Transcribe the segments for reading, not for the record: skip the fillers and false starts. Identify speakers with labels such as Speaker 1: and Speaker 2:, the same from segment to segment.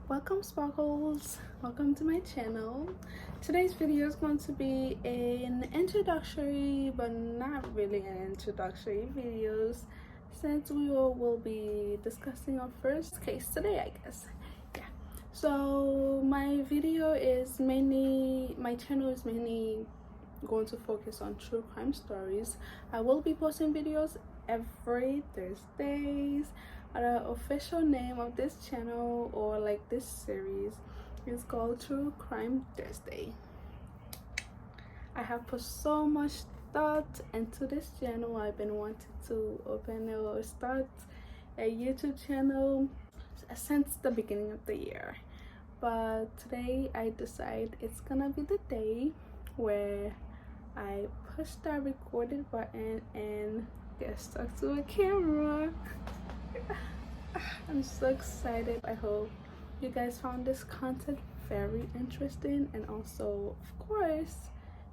Speaker 1: Welcome sparkles, welcome to my channel. Today's video is going to be an introductory but not really an introductory videos, since we will be discussing our first case today, I guess. Yeah, so my channel is mainly going to focus on true crime stories. I will be posting videos every Thursdays. The official name of this channel, or like this series, is called True Crime Thursday. I have put so much thought into this channel. I've been wanting to open or start a YouTube channel since the beginning of the year, but today I decide it's gonna be the day where I push that recorded button and get stuck to a camera. I'm so excited. I hope you guys found this content very interesting, and also, of course,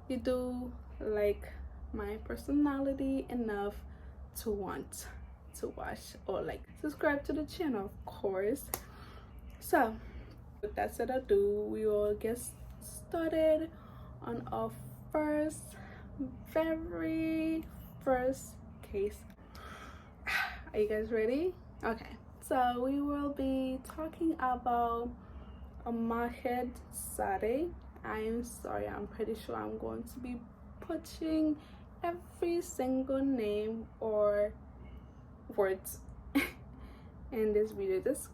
Speaker 1: you do like my personality enough to want to watch or like subscribe to the channel, of course. So with that said ado, we will get started on our very first case. Are you guys ready? Okay, so we will be talking about Amarjeet Sada. I'm sorry, I'm pretty sure I'm going to be putting every single name or words in this video. Just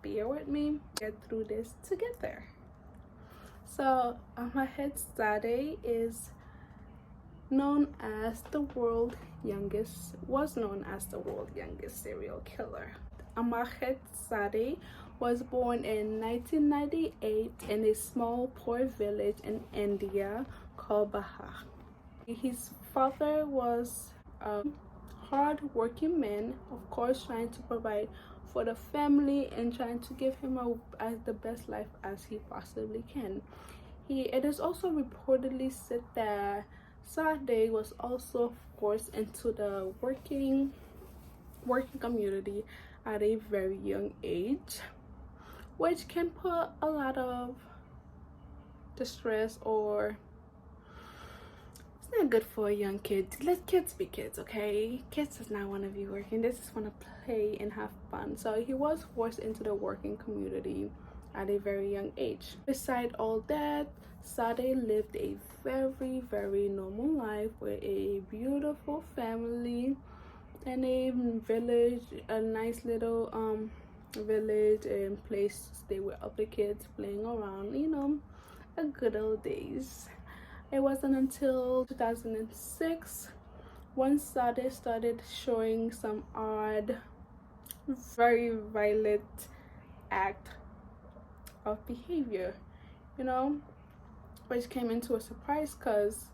Speaker 1: bear with me, get through this together. So Amarjeet Sada was known as the world's youngest serial killer. Amarjeet Sada was born in 1998 in a small poor village in India called Bihar. His father was a hard-working man, of course, trying to provide for the family and trying to give him the best life as he possibly can. It is also reportedly said that Sada was also forced into the working community at a very young age, which can put a lot of distress, or it's not good for a young kid. Let kids be kids, okay? Kids does not want to be working. They just want to play and have fun. So he was forced into the working community at a very young age. Beside all that, Sada lived a very normal life with a beautiful family in a village, a nice little village and place to stay with other kids playing around, a good old days. It wasn't until 2006 when Sada started showing some odd, very violent act of behavior, which came into a surprise because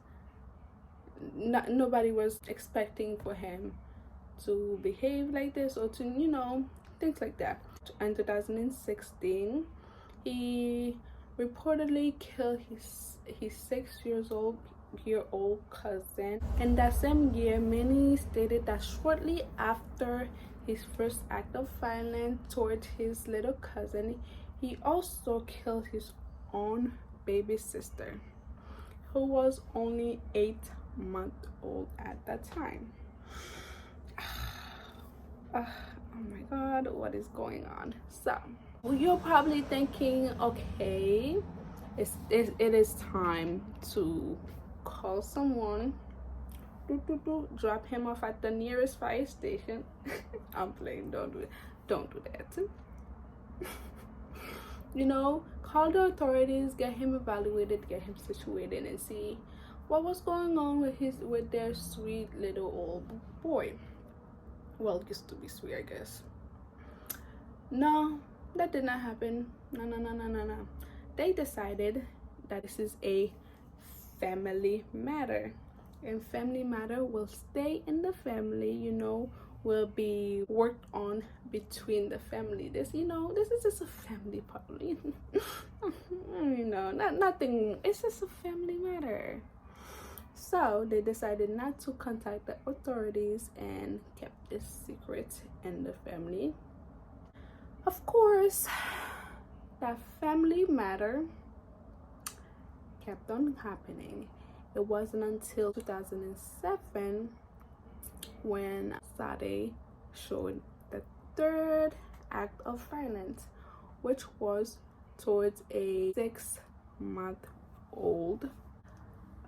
Speaker 1: nobody was expecting for him to behave like this, or to things like that. In 2016, he reportedly killed his 6-year-old cousin. In that same year, many stated that shortly after his first act of violence toward his little cousin, he also killed his own baby sister, who was only 8 months old at that time. Oh my god, what is going on? So you're probably thinking, okay, it is time to call someone, drop him off at the nearest fire station. I'm playing, don't do that. Call the authorities, get him evaluated, get him situated, and see what was going on with their sweet little old boy. Well, used to be sweet, I guess. No, that did not happen. No. They decided that this is a family matter, and family matter will stay in the family, will be worked on between the family. This is just a family problem. Nothing, it's just a family matter. So they decided not to contact the authorities and kept this secret in the family. Of course, that family matter kept on happening. It wasn't until 2007 when Sada showed the third act of violence, which was towards a 6-month-old.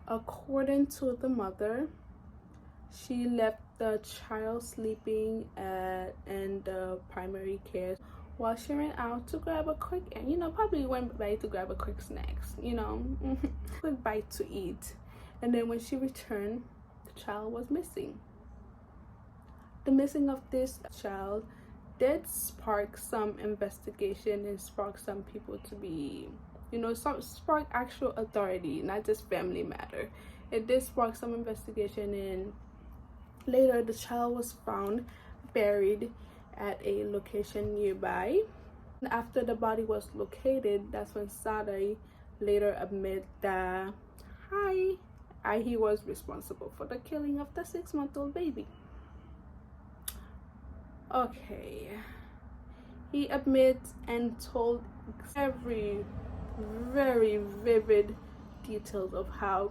Speaker 1: According to the mother, she left the child sleeping in the primary care while she ran out to grab a quick, probably went by to grab a quick snacks, quick bite to eat. And then when she returned, the child was missing. The missing of this child did spark some investigation and spark some people to be, spark actual authority, not just family matter. It did spark some investigation, and later the child was found buried at a location nearby. And after the body was located, that's when Sada later admitted that he was responsible for the killing of the 6-month-old baby. Okay, he admits and told every very vivid details of how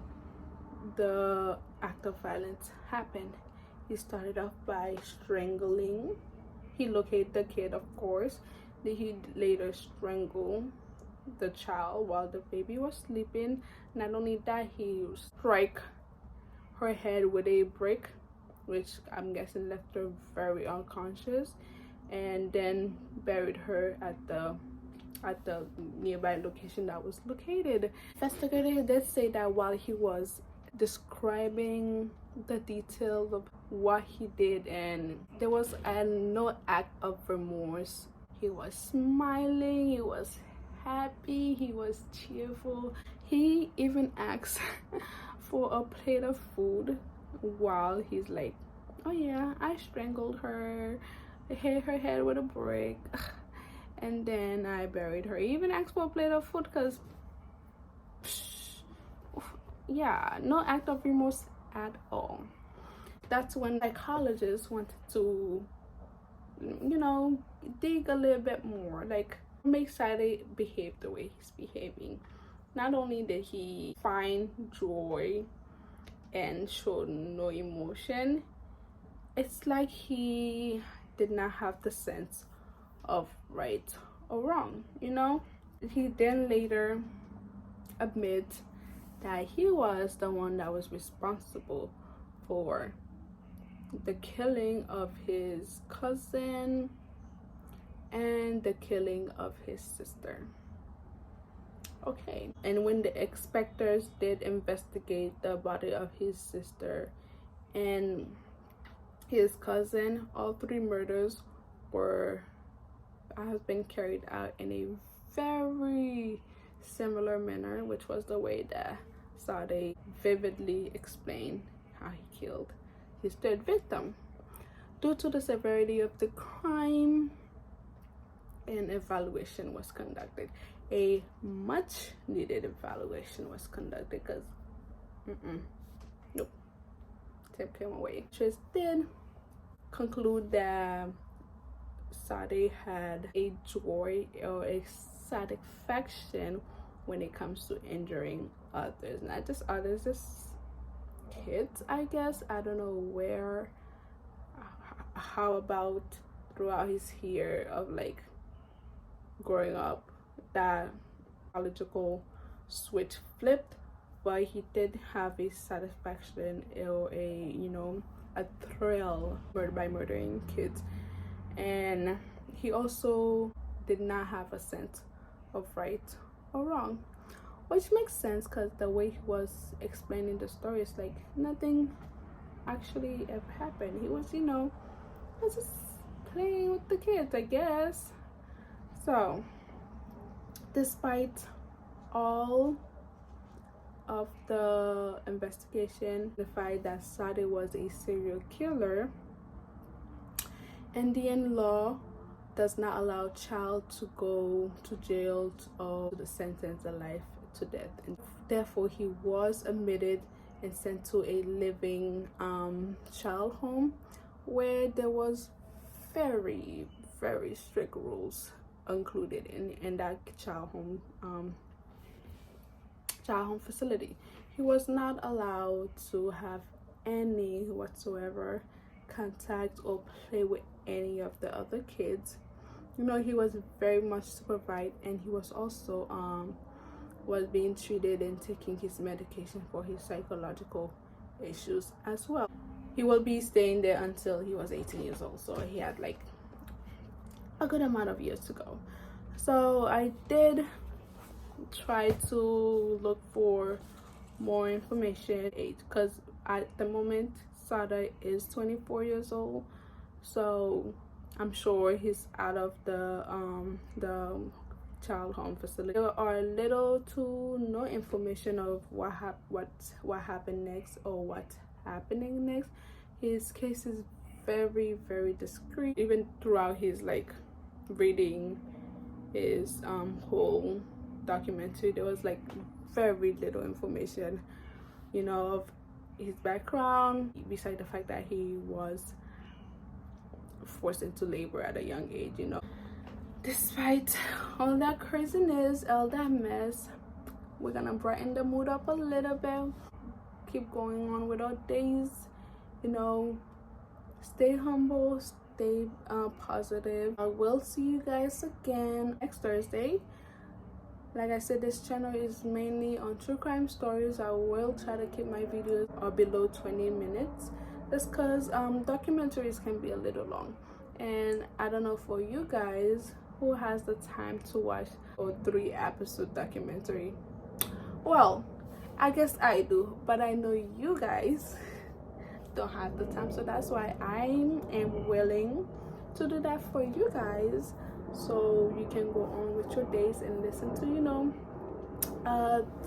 Speaker 1: the act of violence happened. He started off by strangling. He located the kid, of course. He later strangled the child while the baby was sleeping. Not only that, he struck her head with a brick, which I'm guessing left her very unconscious, and then buried her at the nearby location that was located. Investigator did say that while he was describing the details of what he did, and there was no act of remorse. He was smiling, he was happy, he was cheerful. He even asked for a plate of food while he's like, oh yeah, I strangled her, I hit her head with a brick, and then I buried her. He even asked for a plate of food because, yeah, no act of remorse at all. That's when psychologists wanted to, dig a little bit more, like make Sada behave the way he's behaving. Not only did he find joy and showed no emotion, it's like he did not have the sense of right or wrong. He then later admits that he was the one that was responsible for the killing of his cousin and the killing of his sister. Okay, and when the inspectors did investigate the body of his sister and his cousin, all 3 murders have been carried out in a very similar manner, which was the way that Sada vividly explained how he killed his third victim. Due to the severity of the crime, an evaluation was conducted. A much needed evaluation was conducted because nope, kept him away. Just did conclude that Sada had a joy or a satisfaction when it comes to injuring others, not just others, just kids, I guess. I don't know how about throughout his year of like growing up that biological switch flipped, but he did have a satisfaction or a thrill by murdering kids. And he also did not have a sense of right or wrong, which makes sense because the way he was explaining the story is like nothing actually ever happened. He was just playing with the kids, I guess. So despite all of the investigation, the fact that Sada was a serial killer, Indian law does not allow child to go to jail or to the sentence of life to death, and therefore he was admitted and sent to a living child home where there was very, very strict rules included in that child home facility. He was not allowed to have any whatsoever contact or play with any of the other kids. He was very much supervised, and he was also was being treated and taking his medication for his psychological issues as well. He will be staying there until he was 18 years old, so he had like a good amount of years to go. So I did try to look for more information age, because at the moment Sada is 24 years old, so I'm sure he's out of the child home facility. There are little to no information of what happened next or what's happening next. His case is very, very discreet. Even throughout his like reading his whole documentary, there was like very little information, of his background, besides the fact that he was forced into labor at a young age. Despite all that craziness, all that mess, we're gonna brighten the mood up a little bit, keep going on with our days, stay humble, stay positive. I will see you guys again next Thursday. Like I said, this channel is mainly on true crime stories. I will try to keep my videos below 20 minutes, just because documentaries can be a little long, and I don't know for you guys who has the time to watch a 3-episode documentary. Well, I guess I do, but I know you guys don't have the time, so that's why I am willing to do that for you guys, so you can go on with your days and listen to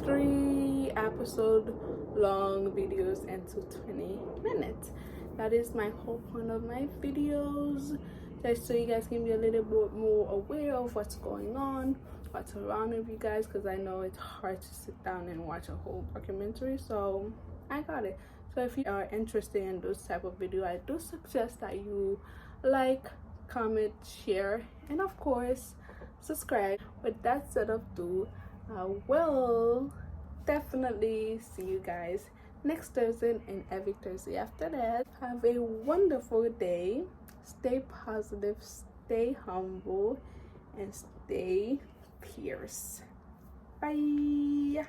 Speaker 1: 3-episode long videos into 20 minutes. That is my whole point of my videos, just so you guys can be a little bit more aware of what's going on, what's around with you guys, because I know it's hard to sit down and watch a whole documentary, so I got it. So if you are interested in those type of video, I do suggest that you like, comment, share, and of course subscribe. With that said of do, I will definitely see you guys next Thursday and every Thursday after that. Have a wonderful day, stay positive, stay humble, and stay fierce. Bye.